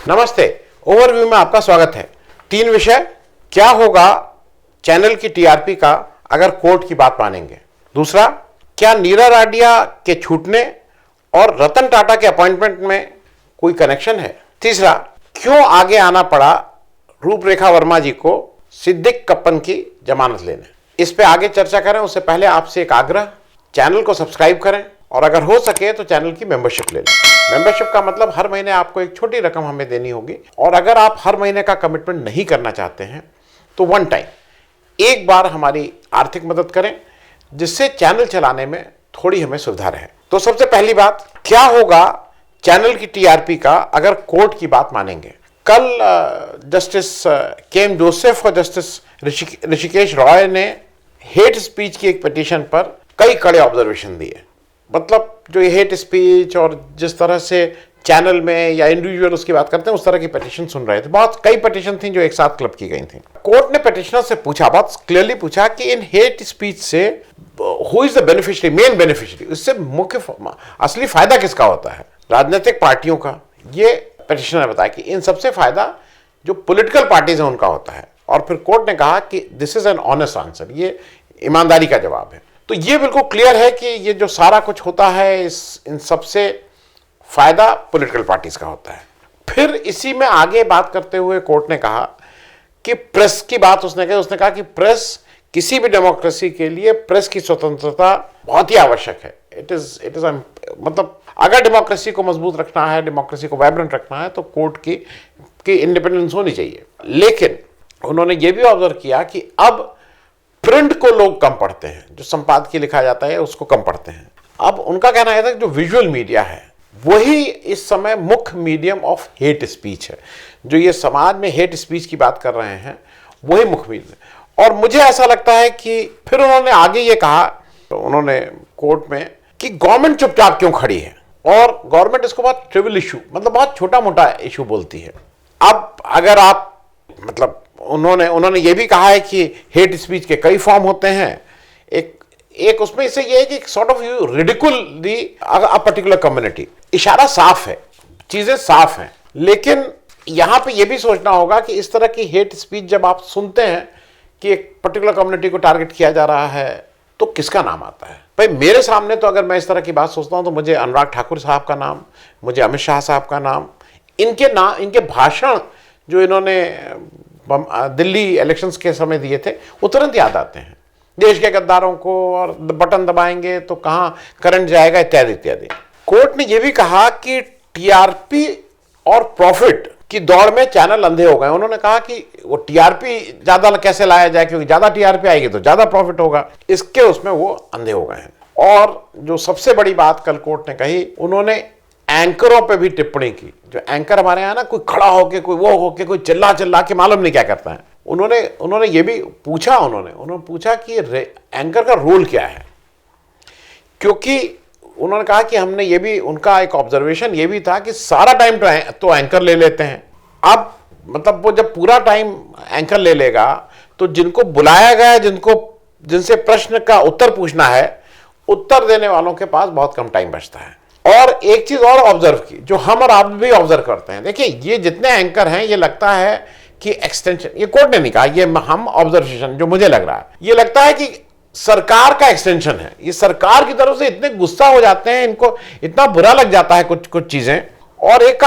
नमस्ते। ओवरव्यू में आपका स्वागत है। 3 विषय। क्या होगा चैनल की टीआरपी का अगर कोर्ट की बात मानेंगे। दूसरा, क्या नीरा राडिया के छूटने और रतन टाटा के अपॉइंटमेंट में कोई कनेक्शन है। तीसरा, क्यों आगे आना पड़ा रूपरेखा वर्मा जी को सिद्दीक कप्पन की जमानत लेने। इस पे आगे चर्चा करें उससे पहले आपसे एक आग्रह, चैनल को सब्सक्राइब करें और अगर हो सके तो चैनल की मेंबरशिप ले लें। मेंबरशिप का मतलब हर महीने आपको एक छोटी रकम हमें देनी होगी और अगर आप हर महीने का कमिटमेंट नहीं करना चाहते हैं तो वन टाइम एक बार हमारी आर्थिक मदद करें जिससे चैनल चलाने में थोड़ी हमें सुविधा रहे। तो सबसे पहली बात, क्या होगा चैनल की टीआरपी का अगर कोर्ट की बात मानेंगे। कल जस्टिस के एम जोसेफ और जस्टिस ऋषिकेश रॉय ने हेट स्पीच की एक पिटीशन पर कई कड़े ऑब्जर्वेशन दिए। मतलब जो ये हेट स्पीच और जिस तरह से चैनल में या इंडिविजुअल उसकी बात करते हैं उस तरह की पिटीशन सुन रहे थे। बहुत कई पिटीशन थी जो एक साथ क्लब की गई थी। कोर्ट ने पिटिशनर से पूछा, बहुत क्लियरली पूछा कि इन हेट स्पीच से who is the beneficiary, main beneficiary, इससे मुख्य असली फायदा किसका होता है। राजनीतिक पार्टियों का। ये पिटिशनर ने बताया कि इन सबसे फायदा जो पॉलिटिकल पार्टीज हैं उनका होता है। और फिर कोर्ट ने कहा कि this is an honest answer, ये ईमानदारी का जवाब है। तो ये बिल्कुल क्लियर है कि ये जो सारा कुछ होता है इन सबसे फायदा पॉलिटिकल पार्टीज का होता है। फिर इसी में आगे बात करते हुए कोर्ट ने कहा कि प्रेस की बात उसने कहा कि प्रेस किसी भी डेमोक्रेसी के लिए प्रेस की स्वतंत्रता बहुत ही आवश्यक है। इट इज मतलब अगर डेमोक्रेसी को मजबूत रखना है, डेमोक्रेसी को वाइब्रेंट रखना है तो कोर्ट की इंडिपेंडेंस होनी चाहिए। लेकिन उन्होंने ये भी ऑब्जर्व किया कि अब प्रिंट को लोग कम पढ़ते हैं, जो संपादकीय लिखा जाता है उसको कम पढ़ते हैं। अब उनका कहना यह था कि जो विजुअल मीडिया है वही इस समय मुख्य मीडियम ऑफ हेट स्पीच है। जो ये समाज में हेट स्पीच की बात कर रहे हैं वही मुख्य मीडियम। और मुझे ऐसा लगता है कि फिर उन्होंने आगे ये कहा, तो उन्होंने कोर्ट में, कि गवर्नमेंट चुपचाप क्यों खड़ी है और गवर्नमेंट इसको बहुत ट्रिवियल इशू, मतलब बहुत छोटा मोटा इशू बोलती है। अब अगर आप मतलब उन्होंने ये भी कहा है कि हेट स्पीच के कई फॉर्म होते हैं। एक उसमें से ये है कि sort of you ridicule the a particular community. इशारा साफ है, चीजें साफ हैं, लेकिन यहां पे ये भी सोचना होगा कि इस तरह की हेट स्पीच जब आप सुनते हैं कि एक पर्टिकुलर कम्युनिटी को टारगेट किया जा रहा है तो किसका नाम आता है। भाई मेरे सामने तो अगर मैं इस तरह की बात सोचता हूं तो मुझे अनुराग ठाकुर साहब का नाम, मुझे अमित शाह साहब का नाम, इनके भाषण जो इन्होंने दिल्ली इलेक्शंस के समय दिए थे वो तुरंत याद आते हैं। देश के गद्दारों को और बटन दबाएंगे तो कहां करंट जाएगा, इत्यादि इत्यादि। कोर्ट ने यह भी कहा कि टीआरपी और प्रॉफिट की दौड़ में चैनल अंधे हो गए। उन्होंने कहा कि वो टीआरपी ज्यादा कैसे लाया जाए, क्योंकि ज्यादा टीआरपी आएगी तो ज्यादा प्रॉफिट होगा, इसके उसमें वो अंधे हो गए हैं। और जो सबसे बड़ी बात कल कोर्ट ने कही, उन्होंने एंकरों पे भी टिप्पणी की। जो एंकर हमारे यहाँ ना, कोई खड़ा होके, कोई वो होके, कोई चिल्ला चिल्ला के मालूम नहीं क्या करता है। उन्होंने ये भी पूछा, उन्होंने पूछा कि एंकर का रोल क्या है। क्योंकि उन्होंने कहा कि हमने ये भी, उनका एक ऑब्जर्वेशन ये भी था कि सारा टाइम तो एंकर ले लेते हैं। अब मतलब वो जब पूरा टाइम एंकर ले लेगा तो जिनको बुलाया गया है, जिनसे प्रश्न का उत्तर पूछना है, उत्तर देने वालों के पास बहुत कम टाइम बचता है। और एक चीज और ऑब्जर्व की, जो हम और आप भी ऑब्जर्व करते हैं। देखिए ये जितने एंकर हैं, ये लगता है कि एक्सटेंशन, ये कोर्ट ने नहीं कहा, ये हम ऑब्जर्वेशन जो मुझे लग रहा है, ये लगता है कि सरकार का एक्सटेंशन है। ये सरकार की तरफ से इतने गुस्सा हो जाते हैं, इनको इतना बुरा लग जाता है कुछ चीजें। और एक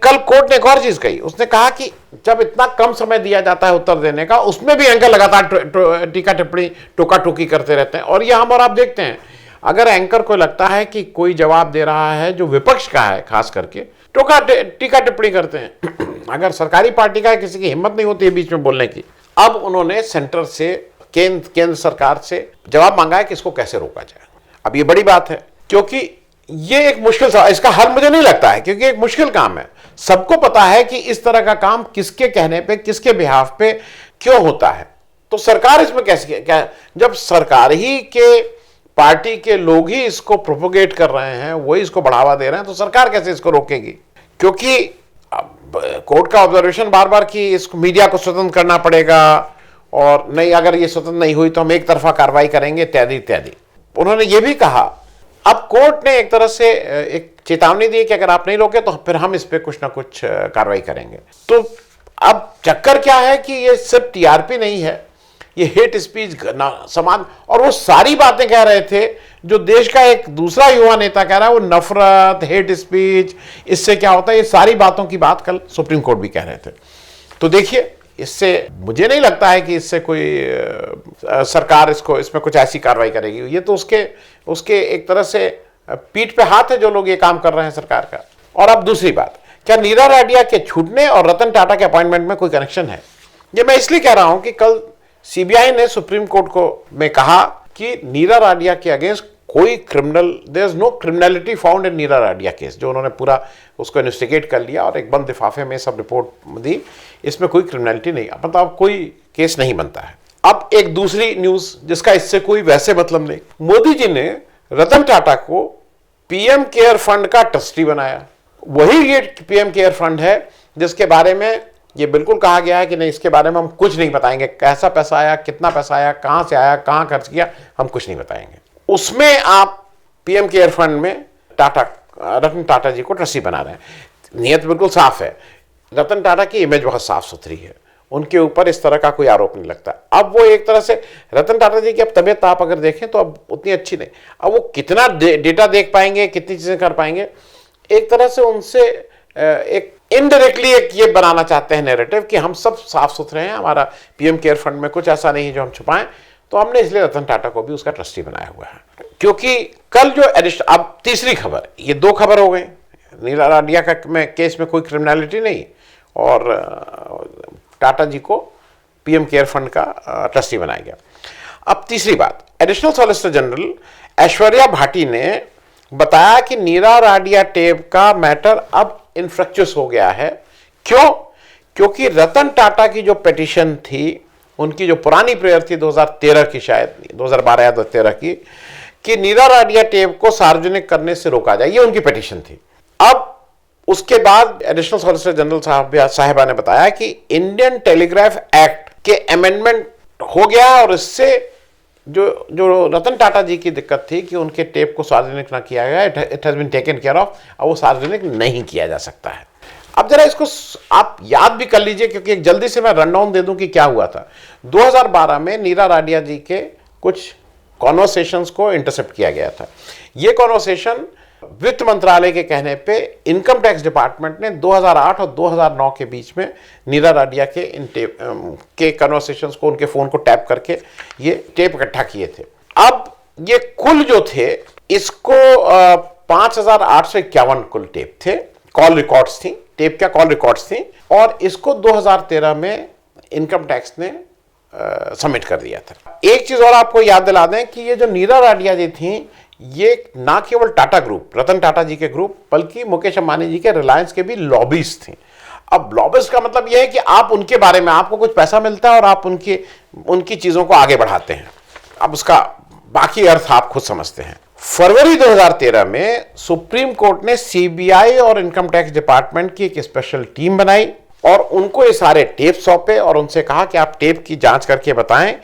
कल कोर्ट ने एक और चीज कही, उसने कहा कि जब इतना कम समय दिया जाता है उत्तर देने का, उसमें भी एंकर लगातार टीका टिप्पणी, टोका टोकी करते रहते हैं। और ये हम और आप देखते हैं, अगर एंकर को लगता है कि कोई जवाब दे रहा है जो विपक्ष का है, खास करके टीका टिप्पणी करते हैं। अगर सरकारी पार्टी का है, किसी की हिम्मत नहीं होती है बीच में बोलने की। अब उन्होंने सेंटर से, केंद्र सरकार से जवाब मांगा है कि इसको कैसे रोका जाए। अब ये बड़ी बात है, क्योंकि ये एक मुश्किल सवाल, इसका हल मुझे नहीं लगता है, क्योंकि एक मुश्किल काम है। सबको पता है कि इस तरह का काम किसके कहने पे, किसके बिहाफ पे क्यों होता है। तो सरकार इसमें कैसे, क्या जब सरकार ही के पार्टी के लोग ही इसको प्रोपोगेट कर रहे हैं, वही इसको बढ़ावा दे रहे हैं, तो सरकार कैसे इसको रोकेगी। क्योंकि कोर्ट का ऑब्जर्वेशन बार बार कि इसको मीडिया को स्वतंत्र करना पड़ेगा, और नहीं, अगर ये स्वतंत्र नहीं हुई तो हम एक तरफा कार्रवाई करेंगे, इत्यादि इत्यादि। उन्होंने ये भी कहा अब अब कोर्ट ने एक तरह से एक चेतावनी दी कि अगर आप नहीं रोके तो फिर हम इस पे कुछ ना कुछ कार्रवाई करेंगे। तो अब चक्कर क्या है कि ये सिर्फ टीआरपी नहीं है, ये हेट स्पीच समान, और वो सारी बातें कह रहे थे जो देश का एक दूसरा युवा नेता कह रहा है, वो नफरत, हेट स्पीच, इससे क्या होता है, ये सारी बातों की बात कल सुप्रीम कोर्ट भी कह रहे थे। तो देखिए, इससे मुझे नहीं लगता है कि इससे कोई सरकार इसमें कुछ ऐसी कार्रवाई करेगी। ये तो उसके एक तरह से पीठ पे हाथ है जो लोग ये काम कर रहे हैं सरकार का। और अब दूसरी बात, क्या नीरा राडिया के छूटने और रतन टाटा के अपॉइंटमेंट में कोई कनेक्शन है? ये मैं इसलिए कह रहा हूं कि कल सीबीआई ने सुप्रीम कोर्ट को में कहा कि नीरा राडिया के अगेंस्ट कोई there is no criminality found in Niira Radia case, जो उन्होंने पूरा उसको इन्वेस्टिगेट कर लिया और एक बंद लिफाफे में सब रिपोर्ट दी, इसमें कोई क्रिमिनलिटी नहीं, मतलब कोई केस नहीं बनता है। अब एक दूसरी न्यूज जिसका इससे कोई वैसे मतलब नहीं, मोदी जी ने रतन टाटा को पीएम केयर फंड का ट्रस्टी बनाया। वही ये पीएम केयर फंड है जिसके बारे में ये बिल्कुल कहा गया है कि नहीं, इसके बारे में हम कुछ नहीं बताएंगे, कैसा पैसा आया, कितना पैसा आया, कहां से आया, कहां खर्च किया, हम कुछ नहीं बताएंगे। उसमें आप पीएम केयर फंड में रतन टाटा जी को ट्रस्टी बना रहे हैं। नियत बिल्कुल साफ है, रतन टाटा की इमेज बहुत साफ सुथरी है, उनके ऊपर इस तरह का कोई आरोप नहीं लगता। अब वो एक तरह से रतन टाटा जी की अब तबीयत आप अगर देखें तो अब उतनी अच्छी नहीं, अब वो कितना डेटा देख पाएंगे, कितनी चीजें कर पाएंगे, एक तरह से उनसे एक इनडायरेक्टली एक ये बनाना चाहते हैं नैरेटिव कि हम सब साफ सुथरे हैं, हमारा पीएम केयर फंड में कुछ ऐसा नहीं है जो हम छुपाएं। तो हमने इसलिए रतन टाटा को भी उसका ट्रस्टी बनाया हुआ है। क्योंकि कल जो अब तीसरी खबर, ये दो खबर हो गई, नीरा राडिया का केस में कोई क्रिमिनलिटी नहीं और टाटा जी को पीएम केयर फंड का ट्रस्टी बनाया गया। अब तीसरी बात, additional solicitor general Aishwarya Bhati ने बताया कि नीरा राडिया टेप का मैटर अब इनफ्रक्चुअस हो गया है। क्यों? क्योंकि रतन टाटा की जो पिटीशन थी, उनकी जो पुरानी प्रेयर थी 2013 की, शायद 2012 या 2013 की, कि नीरा राडिया टेप को सार्वजनिक करने से रोका जाए, ये उनकी पिटीशन थी। अब उसके बाद एडिशनल सॉलिसिटर जनरल साहिबा ने बताया कि इंडियन टेलीग्राफ एक्ट के अमेंडमेंट हो गया और इससे जो रतन टाटा जी की दिक्कत थी कि उनके टेप को सार्वजनिक ना किया गया, it has been taken care of, अब वो सार्वजनिक नहीं किया जा सकता है। अब जरा इसको आप याद भी कर लीजिए, क्योंकि एक जल्दी से मैं रनडाउन दे दूं कि क्या हुआ था। 2012 में नीरा राडिया जी के कुछ कॉन्वर्सेशंस को इंटरसेप्ट किया गया था। ये कॉन्वर्सेशन वित्त मंत्रालय के कहने पे इनकम टैक्स डिपार्टमेंट ने 2008 और 2009 के बीच में नीरा राडिया के इन टेप के कन्वर्सेशंस को, उनके फोन को टैप करके ये टेप इकट्ठा किए थे। अब ये कुल जो थे, इसको 5851 कुल टेप थे, कॉल रिकॉर्ड्स थी, टेप क्या कॉल रिकॉर्ड्स थी, और इसको 2013 में इनकम टैक्स ने सबमिट कर दिया था। एक चीज और आपको याद दिला दें कि ये जो नीरा राडिया जी थी, ये ना केवल टाटा ग्रुप, रतन टाटा जी के ग्रुप, बल्कि मुकेश अंबानी जी के रिलायंस के भी लॉबीज थे। अब लॉबीज का मतलब यह है कि आप उनके बारे में, आपको कुछ पैसा मिलता है और आप उनकी चीजों को आगे बढ़ाते हैं। अब उसका बाकी अर्थ आप खुद समझते हैं। फरवरी 2013 में सुप्रीम कोर्ट ने सीबीआई और इनकम टैक्स डिपार्टमेंट की एक स्पेशल टीम बनाई और उनको ये सारे टेप सौंपे और उनसे कहा कि आप टेप की जांच करके बताएं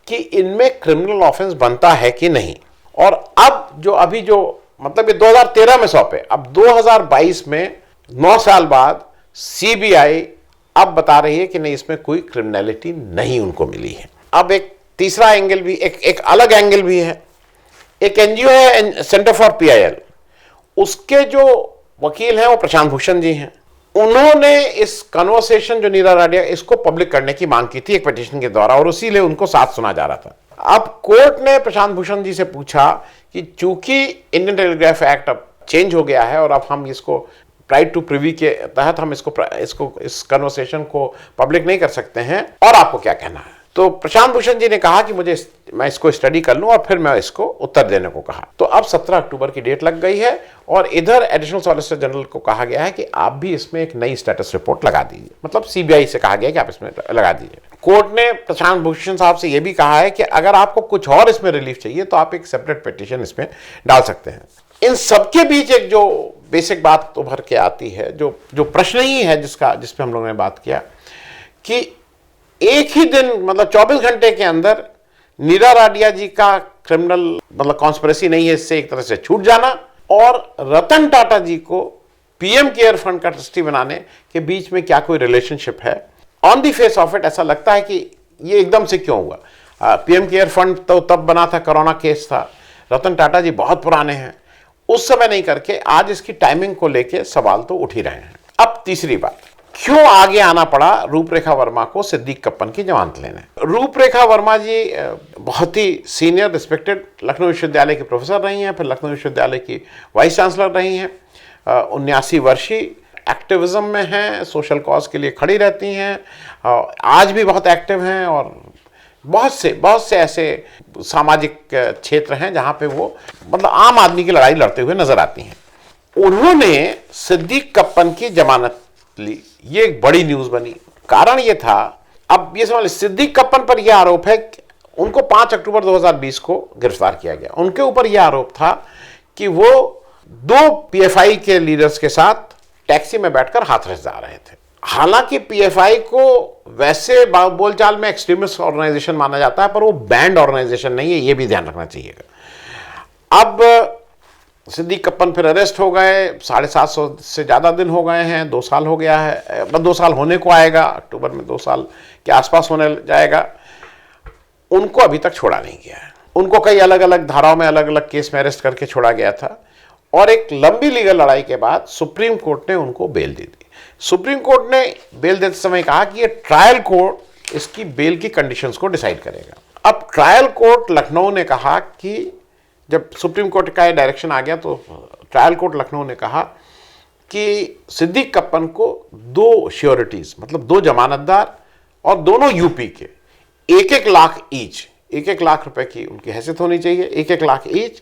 कि इनमें क्रिमिनल ऑफेंस बनता है कि नहीं। और अब मतलब ये 2013 में सौंपे, अब 2022 में 9 साल बाद सीबीआई अब बता रही है कि नहीं, इसमें कोई क्रिमिनलिटी नहीं उनको मिली है। अब एक तीसरा एंगल भी, एक अलग एंगल भी है। एक एनजीओ है सेंटर फॉर पीआईएल, उसके जो वकील हैं वो प्रशांत भूषण जी हैं। उन्होंने इस कन्वर्सेशन जो नीरा राडिया, इसको पब्लिक करने की मांग की थी एक पिटीशन के द्वारा, और उसी लिए उनको साथ सुना जा रहा था। अब कोर्ट ने प्रशांत भूषण जी से पूछा कि चूंकि इंडियन टेलीग्राफ एक्ट अब चेंज हो गया है और अब हम इसको राइट टू प्रिवी के तहत हम इस कन्वर्सेशन को पब्लिक नहीं कर सकते हैं, और आपको क्या कहना है? तो प्रशांत भूषण जी ने कहा कि मैं इसको स्टडी कर लूं और फिर मैं इसको उत्तर देने को कहा। तो अब 17 अक्टूबर की डेट लग गई है और इधर एडिशनल सॉलिसिटर जनरल को कहा गया है कि आप भी इसमें एक नई स्टेटस रिपोर्ट लगा दीजिए, मतलब सीबीआई से कहा गया कि आप इसमें लगा दीजिए। कोर्ट ने प्रशांत भूषण साहब से यह भी कहा है कि अगर आपको कुछ और इसमें रिलीफ चाहिए तो आप एक सेपरेट पिटीशन इसमें डाल सकते हैं। इन सबके बीच एक जो बेसिक बात उभर के आती है, जो प्रश्न ही है जिसपे हम लोगों ने बात किया, कि एक ही दिन, मतलब 24 घंटे के अंदर नीरा राडिया जी का क्रिमिनल मतलब कॉन्स्पिरेसी नहीं है, इससे एक तरह से छूट जाना, और रतन टाटा जी को पीएम केयर फंड का ट्रस्टी बनाने के बीच में क्या कोई रिलेशनशिप है? On the face of it ऐसा लगता है कि ये एकदम से क्यों हुआ। पीएम केयर फंड तो तब बना था, कोरोना केस था, रतन टाटा जी बहुत पुराने हैं, उस समय नहीं करके आज इसकी टाइमिंग को लेके सवाल तो उठ ही रहे हैं। अब तीसरी बात, क्यों आगे आना पड़ा रूपरेखा वर्मा को सिद्दीक कप्पन की जमानत लेने? रूपरेखा वर्मा जी बहुत ही सीनियर रिस्पेक्टेड लखनऊ विश्वविद्यालय की प्रोफेसर रही हैं, फिर लखनऊ विश्वविद्यालय की वाइस चांसलर रही हैं, 79 वर्षीय, एक्टिविज्म में हैं, सोशल कॉज के लिए खड़ी रहती हैं, आज भी बहुत एक्टिव हैं, और बहुत से ऐसे सामाजिक क्षेत्र हैं जहां पे वो मतलब आम आदमी की लड़ाई लड़ते हुए नजर आती हैं। उन्होंने सिद्दीक कप्पन की जमानत ली, ये एक बड़ी न्यूज बनी। कारण ये था, अब ये समझ, सिद्दीक कप्पन पर यह आरोप है कि उनको 5 अक्टूबर 2020 को गिरफ्तार किया गया। उनके ऊपर यह आरोप था कि वो 2 पीएफआई के लीडर्स के साथ टैक्सी में बैठकर हाथरस जा रहे थे। हालांकि पीएफआई को वैसे बोलचाल में एक्सट्रीमिस्ट ऑर्गेनाइजेशन माना जाता है, पर वो बैंड ऑर्गेनाइजेशन नहीं है, ये भी ध्यान रखना चाहिएगा। अब सिद्दीक कप्पन फिर अरेस्ट हो गए, 750 से ज़्यादा दिन हो गए हैं, 2 साल हो गया है, बस 2 साल होने को आएगा, अक्टूबर में 2 साल के आसपास होने जाएगा। उनको अभी तक छोड़ा नहीं गया है। उनको कई अलग अलग धाराओं में अलग अलग केस में अरेस्ट करके छोड़ा गया था, और एक लंबी लीगल लड़ाई के बाद सुप्रीम कोर्ट ने उनको बेल दे दी। सुप्रीम कोर्ट ने बेल देते समय कहा कि ये ट्रायल कोर्ट इसकी बेल की कंडीशंस को डिसाइड करेगा। अब ट्रायल कोर्ट लखनऊ ने कहा कि जब सुप्रीम कोर्ट का ये डायरेक्शन आ गया, तो ट्रायल कोर्ट लखनऊ ने कहा कि सिद्दीक कप्पन को 2 श्योरिटीज, मतलब 2 जमानतदार, और दोनों यूपी के 1-1 लाख ईच, 1-1 लाख रुपए की उनकी हैसियत होनी चाहिए, 1-1 लाख ईच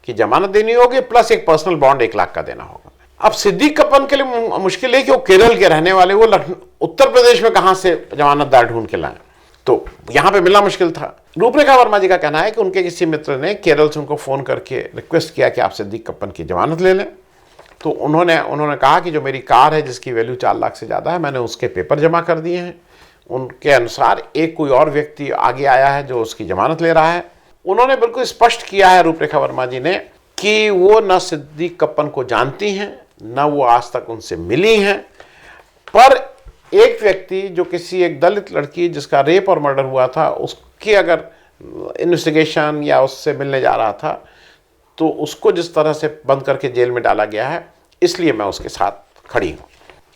की जमानत देनी होगी, प्लस एक पर्सनल बॉन्ड 1 लाख का देना होगा। अब सिद्दीक कप्पन के लिए मुश्किल है कि वो केरल के रहने वाले, वो उत्तर प्रदेश में कहां से जमानतदार ढूंढ के लाए, तो यहां पे मिलना मुश्किल था। रूपरेखा वर्मा जी का कहना है कि उनके किसी मित्र ने केरल से उनको फोन करके रिक्वेस्ट किया कि आप सिद्दीक कप्पन की जमानत ले लें, तो उन्होंने कहा कि जो मेरी कार है जिसकी वैल्यू 4 लाख से ज़्यादा है, मैंने उसके पेपर जमा कर दिए हैं। उनके अनुसार एक कोई और व्यक्ति आगे आया है जो उसकी जमानत ले रहा है। उन्होंने बिल्कुल स्पष्ट किया है रूपरेखा वर्मा जी ने कि वो न सिद्दीक कप्पन को जानती हैं, न वो आज तक उनसे मिली हैं, पर एक व्यक्ति जो किसी एक दलित लड़की जिसका रेप और मर्डर हुआ था, उसकी अगर इन्वेस्टिगेशन या उससे मिलने जा रहा था, तो उसको जिस तरह से बंद करके जेल में डाला गया है, इसलिए मैं उसके साथ खड़ी हूँ।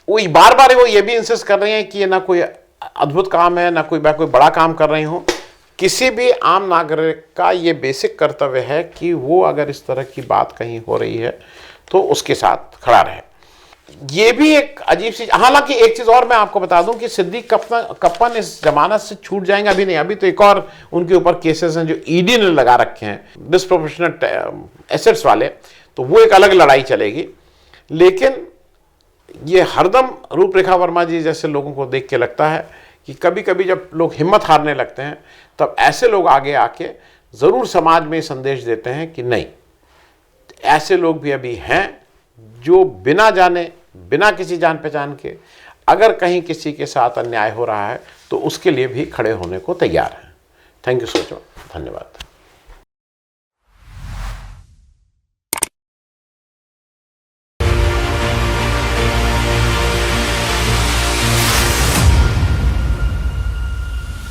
वो बार बार वो ये भी इंसिस्ट कर रहे हैं कि ये ना कोई अद्भुत काम है, ना कोई बड़ा काम कर रही हूँ। किसी भी आम नागरिक का ये बेसिक कर्तव्य है कि वो अगर इस तरह की बात कहीं हो रही है तो उसके साथ खड़ा रहे। ये भी एक अजीब सी, हालांकि एक चीज और मैं आपको बता दूं कि सिद्दीक कप्पन इस जमानत से छूट जाएंगे अभी नहीं, अभी तो एक और उनके ऊपर केसेस हैं जो ईडी ने लगा रखे हैं डिस्प्रोपोर्शनेट एसेट्स वाले, तो वो एक अलग लड़ाई चलेगी। लेकिन ये हरदम रूपरेखा वर्मा जी जैसे लोगों को देख के लगता है कि कभी कभी जब लोग हिम्मत हारने लगते हैं, तब ऐसे लोग आगे आके जरूर समाज में संदेश देते हैं कि नहीं, ऐसे लोग भी अभी हैं जो बिना जाने, बिना किसी जान पहचान के, अगर कहीं किसी के साथ अन्याय हो रहा है तो उसके लिए भी खड़े होने को तैयार हैं। थैंक यू सो मच, धन्यवाद।